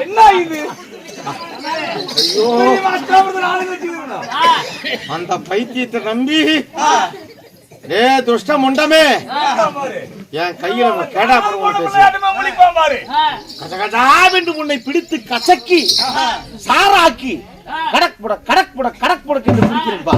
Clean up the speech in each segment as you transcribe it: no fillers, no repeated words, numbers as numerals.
என்ன இது? அந்த பைத்தியத்தை நம்பி துஷ்ட முண்டமே என் கையில கேடா உன்னை பிடித்து கசக்கி சாராக்கி கடக் புட என்று பிடிக்கிறப்பா.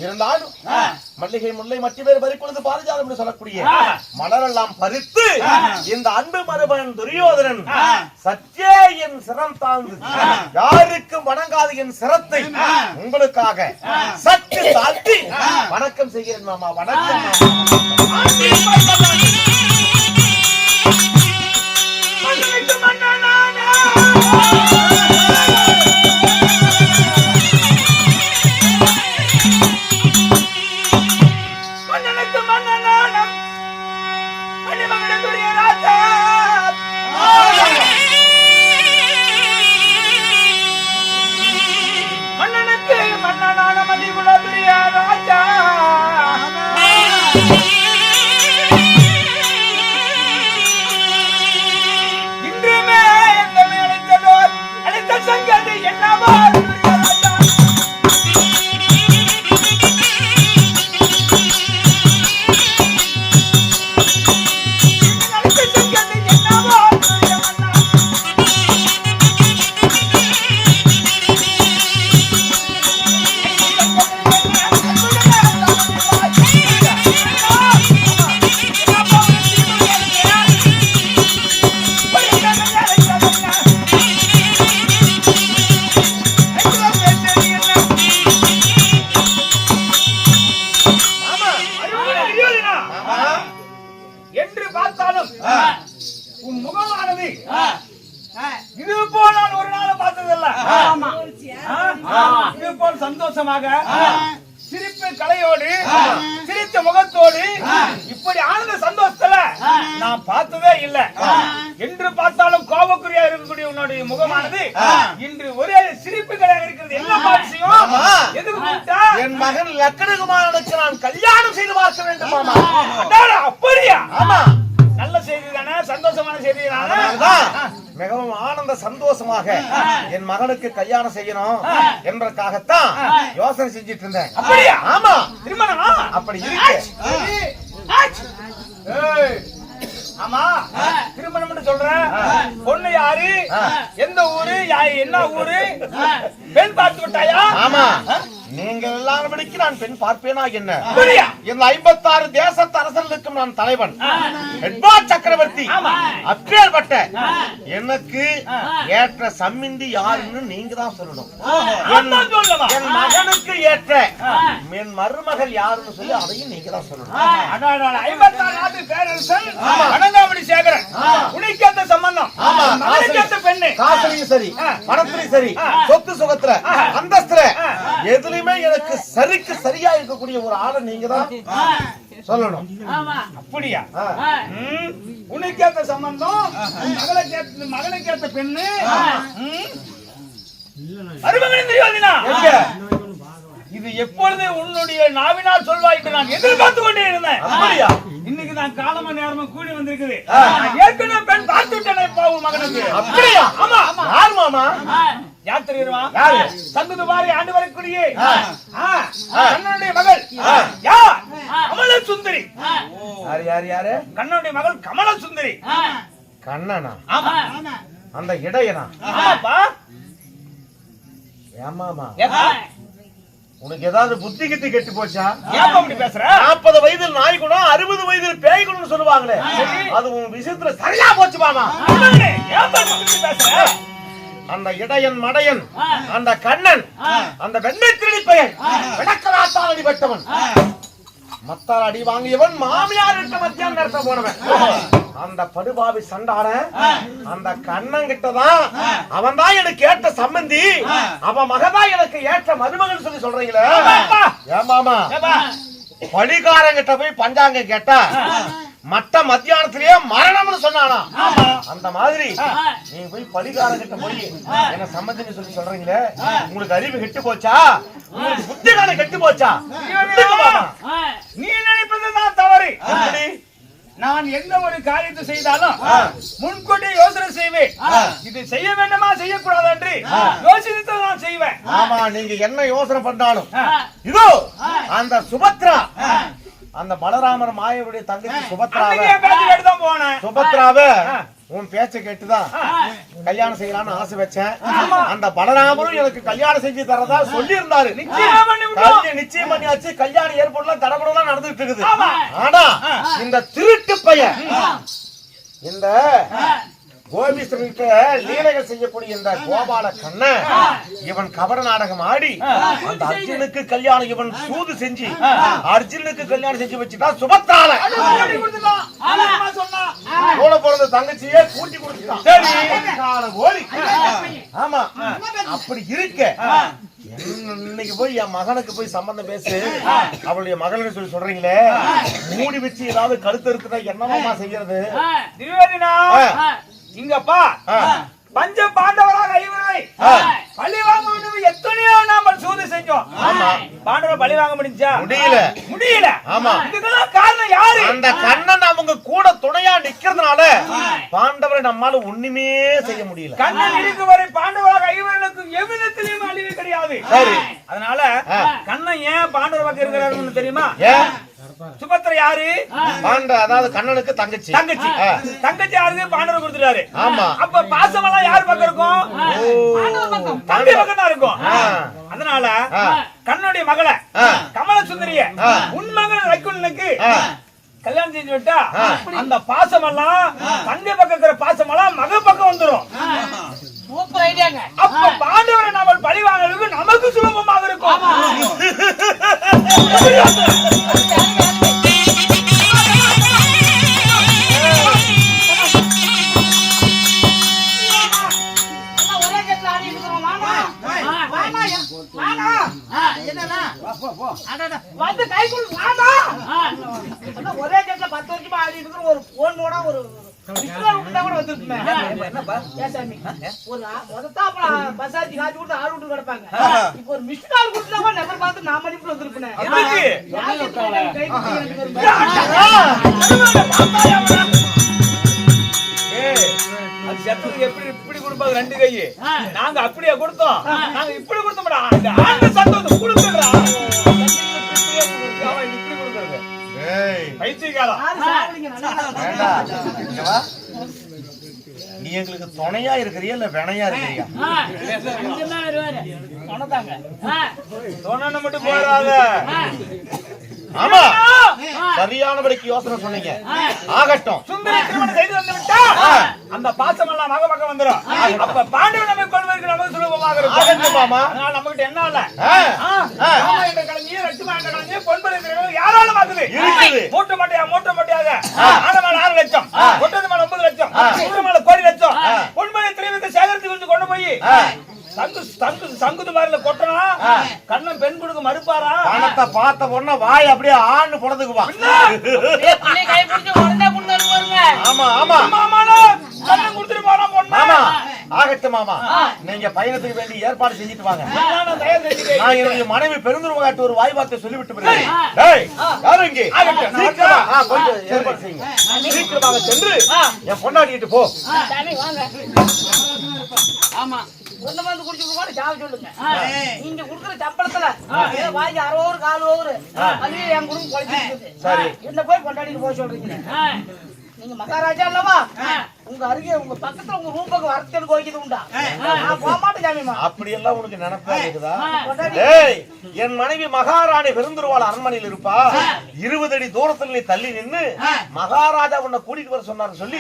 இருந்தாலும் மல்லிகை முல்லை மற்ற பேர் பறிக்கொழுது பாரிஜாதம் என்று சொல்லக்கூடிய மலரெல்லாம் பறித்து இந்த அன்பு மருமகன் துரியோதனன் சற்றே என் சிரம் தாழ்ந்து யாருக்கும் வணங்காது என் சிரத்தை உங்களுக்காக சற்று தாழ்த்தி வணக்கம் செய்கிறேன் மாமா. வணக்கம். சந்தோஷமாக சிரிப்பு கலையோடு சிரித்த முகத்தோடு இப்படி ஆனந்த சந்தோஷத்துல நான் பார்த்ததே இல்லை. என்று பார்த்தாலும் கோபக்குறியா இருக்கக்கூடிய உன்னுடைய முகமானது இன்று ஒரே சிரிப்பு கலையாக இருக்கிறது. என்ன விஷயம்? எதுக்கு கூப்பிட்டா? என் மகன் லக்கணகுமாரனுக்கு நான் கல்யாணம் செய்து பார்க்க வேண்டும் மாமா. அப்படியா? ஆமா. நல்ல செய்தி தானே, சந்தோஷமான செய்தி தானே. மிகவும் ஆனந்த சந்தோஷமாக என் மகனுக்கு கல்யாணம் செய்யணும் என்பதற்காகத்தான் யோசனை செஞ்சிட்டு இருந்தேன். அப்படியா? ஆமா. திருமணமா? அப்படி இருக்கு. ஆமா, திருமணம் சொல்ற பொண்ணு யாரு, எந்த ஊரு, என்ன ஊரு, பெண் பார்த்து விட்டாயா? ஆமா. நீங்கள் எல்லாருபடிக்கு நான் பெண் பார்ப்பேனா என்ன? இந்த 56 தேசத்து அரசர்களுக்கும் நான் தலைவன், சக்கரவர்த்தி. அப்பேற்பட்ட எனக்கு ஏற்ற சம்மிந்தி யாருன்னு நீங்க தான் சொல்லணும். என் மகனுக்கு ஏற்ற என் மருமகள் யாருன்னு சொல்லி அதையும் நீங்க தான் சொல்லணும். 56 நாட்டு பேரரசன் அனங்காமணி சேகரன், உனக்கு அந்த சம்பந்தம், பெண்ணு காசுலையும் சரி, பணத்திலையும் சரி, சொத்து சுகத்துல, அந்தஸ்துல எதுலையுமே எனக்கு சரிக்கு சரியா இருக்கக்கூடிய ஒரு ஆளை நீங்க தான் சொல்லணும். அப்படியா? உனக்கு ஏத்த சம்பந்தம், மகனுக்கு ஏத்த பெண்ணு, இது எப்பொழுது உன்னுடைய நாவினால் சொல்வாய் என்று நான் எதிர்பார்த்து கொண்டே இருந்தேன். அப்படியா? இன்னைக்கு நான் காலமா நேரமும் கூடி வந்திருக்குது. ஏற்கனவே பெண் பார்த்து விட்டேன் பாவு மகனுக்கு. அப்படியா? ஆமா. யார் மாமா? யார் தெரியுமா? யாரு? சங்குது பாரி ஆண்டு வரக்கூடிய கண்ணனுடைய மகள் யார்? கமல சுந்தரி. யாரு? கண்ணனுடைய மகள் கமல சுந்தரி. கண்ணனா? ஆமா. அந்த இடையனா? ஆமாப்பா. ஏமாமா உனக்கு ஏதாவது புத்தி கித்தி கெட்டு போச்சா? ஏன் அப்படி பேசுற? 40 வயதில் நாய் குணம் 60 வயதில் பேய் குணம்னு சொல்லுவாங்களே, அது உன் விஷயத்துல சரியா போச்சு மாமா. ஏன் பேசுற? அந்த இடையன் மடையன், அந்த கண்ணன், அந்த வெண்ணை திருடி பையன், விளக்கராத்தால் அடிபட்டவன், மத்தால் அடி வாங்கியவன், மாமியார் கிட்ட மத்தியானம் நேரத்தை போனவன், அந்த படுபாவி சண்டான அந்த கண்ணன் கிட்டதான் அவன் தான் எனக்கு ஏற்ற சம்பந்தி, அவன் மகதான் எனக்கு ஏற்ற மருமகன் சொல்லி சொல்றீங்களே. ஏன் மாமா பழிகாரங்கிட்ட போய் பஞ்சாங்க கேட்டா மட்ட மத்தியானத்திலேயே மரணம்னு சொன்னானா? அந்த மாதிரி நீங்க போய் பழிகாரங்கிட்ட போய் என்ன சம்பந்தின்னு சொல்லி சொல்றீங்களே, உங்களுக்கு அறிவு கெட்டு போச்சா? உங்களுக்கு புத்தி தானே கெட்டு போச்சா? நீ நினைப்பதுதான் தவறு. நான் எந்த ஒரு காரியத்தை செய்தாலும் முன்கூட்டி யோசனை செய்வேன். இது செய்ய வேண்டுமா செய்யக்கூடாது என்று யோசித்து நான் செய்வேன். ஆமா, நீங்க என்ன யோசனை பண்ணாலும் இதோ அந்த சுபத்ரா, அந்த பலராமர் மாயவருடைய தங்கச்சி சுபத்ராவை உன் பேச்ச கேட்டுதான் கல்யாணம் செய்யலாம்னு ஆசை வச்சேன். அந்த பலராமரும் எனக்கு கல்யாணம் செஞ்சு தரதா சொல்லி இருந்தாரு. நிச்சயம் பண்ணியாச்சு. கல்யாணம் ஏற்படலாம், தடபடலாம் நடந்துட்டு இருக்குது. ஆனா இந்த திருட்டு பையன், இந்த கோபிஸ்வரனுக்கு லீலைகள் செய்யக்கூடிய இந்த கோபால கண்ணன், இவன் கபட நாடகம் ஆடி அந்த அர்ஜுனுக்கு கல்யாணம் இவன் சூது செஞ்சு அர்ஜுனுக்கு கல்யாணம் செஞ்சு வச்சுட்டா சுபத்ரால கூட பிறந்த தங்கச்சியே கூட்டி கொடுத்துட்டான். கோலி. ஆமா, அப்படி இருக்க இன்னைக்கு போய் என் மகனுக்கு போய் சம்பந்தம் பேசு, அவளுடைய மகள்னு சொல்லி சொல்றீங்களே, மூடி வச்சு ஏதாவது கழுத்து இருக்குன்னா என்னமா செய்யறது? இங்கப்பா பஞ்ச பாண்டவராக ஐவரை பழி வாங்க வேண்டும் எத்தனையோ நாம சூது செஞ்சோம். பாண்டவர் பழி வாங்க முடியல. ஆமா, இதுக்கெல்லாம் காரணம் யாரு? அந்த கண்ணன் அவங்க கூட துணையா நிக்கிறதுனால பாண்டவரை நம்மால ஒண்ணுமே செய்ய முடியல. கண்ணன் இருக்கு வரை பாண்டவராக ஐவர்களுக்கு எவ்விதத்திலையும் அழிவு கிடையாது. அதனால கண்ணன் ஏன் பாண்டவர் பக்கம் இருக்கிறாருன்னு தெரியுமா? சுபத்ரா யாரு? அதாவது கண்ணனுக்கு தங்கச்சி. தங்கச்சி யாருக்கு? பாண்டவர் கொடுத்துட்டாரு. ஆமா, அப்ப பாசம் எல்லாம் யார் பக்கம் இருக்கும்? தம்பி பக்கம் தான் இருக்கும். அதனால கண்ணனுடைய மகளை கமல சுந்தரிய உன் மகன் லக்குனுக்கு கல்யாணம் செஞ்சு விட்டா அந்த பாசம் எல்லாம் தங்கை பக்கம் இருக்கிற பாசம் எல்லாம் மக பக்கம் வந்துடும். சூப்பர் ஐடியாங்க. அப்ப பாண்டவரை நம்ம பழி வாங்குறதுக்கு நமக்கு சுலபமாக இருக்கும். வந்து கை கொடு ஒரே கேட்ல 10 வருஷமா ஆடி இருக்கிற ஒரு போனோட ஒரு பசாஜி காட்சி கொடுத்து ஆள் விட்டு கிடப்பாங்க. இப்ப ஒரு மிஸ் கால் கொடுத்தா நம்பர் பார்த்து நான் மணிக்கு வந்திருப்பேன். இப்படி கொடுப்பாங்க ரெண்டு கை. நாங்க அப்படியே கொடுத்தோம். நாங்க இப்படி கொடுத்தோம். சந்தோஷம் கொடுத்துடா இப்படி கொடுக்கறது பைத்தியக்காலம். நீ எங்களுக்கு துணையா இருக்கிறியா இல்ல வினையா இருக்கிறியா? துணை மட்டும் போயிடாத. ஆமா, சரியானபடிக்கு யோசனை சொன்னீங்க. ஆகட்டும். சுந்தரி திருமணம் செய்து வந்து விட்டா அந்த பாசம் எல்லாம் மக பக்கம் வந்துடும். அப்ப பாண்டவன் நம்ம கொள்வதற்கு நமக்கு சுலபமாக இருக்கும். அதனால நம்ம கிட்ட என்ன இல்ல கலஞ்சியும் ரட்டுமா என்ற கலஞ்சியும் பொன்பது யாராலும் மாக்குது மூட்டை மட்டையாக ஆனமான 6 லட்சம், ஒட்டது மேல 9 லட்சம், மூணு மேல கோடி லட்சம் பொன்பதை திரைவத்தை சேகரித்து கொஞ்சம் கொண்டு போய் சங்குது மாதிரில கொட்டனா கண்ணன் பெண் கொடுக்க மறுப்பாரா? பணத்தை பார்த்த உடனே வாய் அப்படியே ஆண்டு புடத்துக்குவான். ஆமா ஆமா கண்ணன் கொடுத்துட்டு போனா பொண்ணா. ஆகட்டும் மாமா, நீங்க பயணத்துக்கு வேண்டி ஏற்பாடு செஞ்சுட்டு வாங்க. நான் என்னுடைய மனைவி பெருந்துருவ காட்டு ஒரு வாய் வார்த்தை சொல்லிவிட்டு போறேன். யாரும் இங்கே ஏற்பாடு செய்யுங்க. சீக்கிரமாக சென்று என் பொண்டாட்டிட்டு போ. ஆமா, ஒண்ணு வந்து குடிச்சு கூட சாவ சொல்லுங்க. நீங்க குடுக்குற சம்பளத்துல வாங்கி 60 கால் ஓவரு அது என் குடும்பம் குறைச்சிருக்கு. என்ன போய் கொண்டாடிட்டு போக சொல்றீங்க? நீங்க மகாராஜா அல்லவா? உங்க அருகே உங்க பக்கத்துல உங்க ரூம் பக்கம் வரத்தேன்னு கோயிக்குது உண்டா? நான் போக மாட்டேன் சாமிமா. அப்படி எல்லாம் உனக்கு நினைப்பா இருக்குதா? ஏய், என் மனைவி மகாராணி பெருந்துருவாள் அரண்மனையில் இருப்பா. 20 அடி தூரத்தில் நீ தள்ளி நின்னு மகாராஜா உன்னை கூட்டிட்டு வர சொன்னாரு சொல்லி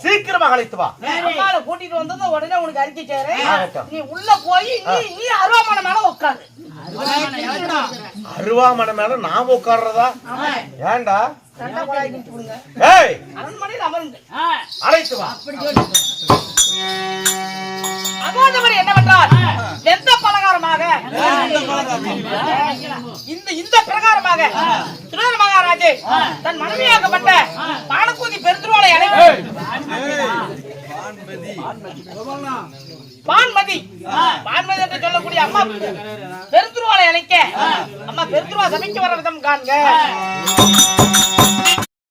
சீக்கிரமாக அழைத்து வா. அம்மாவை கூட்டிட்டு வந்தது உடனே உனக்கு அறிக்கை சேரு. நீ உள்ள போய் நீ அருவாமனை மேல உட்காரு. அருவாமனை மேல நாம உட்கார்றதா? ஏண்டா? சண்டை கொடாய் கிழிச்சு விடுங்க. ஏய், அரண்மனையில் அமருங்க. அழைத்து வா. அகோதமர் என்னவென்றால் எந்த பிரகாரமாக இந்த பிரகாரமாக திருநெல் மகாராஜே தன் மனைவியாகப்பட்ட பானக்கூதி பெருந்துருவாளை அழைத்து பான்மதி என்று சொல்லக்கூடிய அம்மா பெருந்துருவாளை அழைக்க அம்மா பெருந்துருவா சமைக்க வர விதம் காண்க.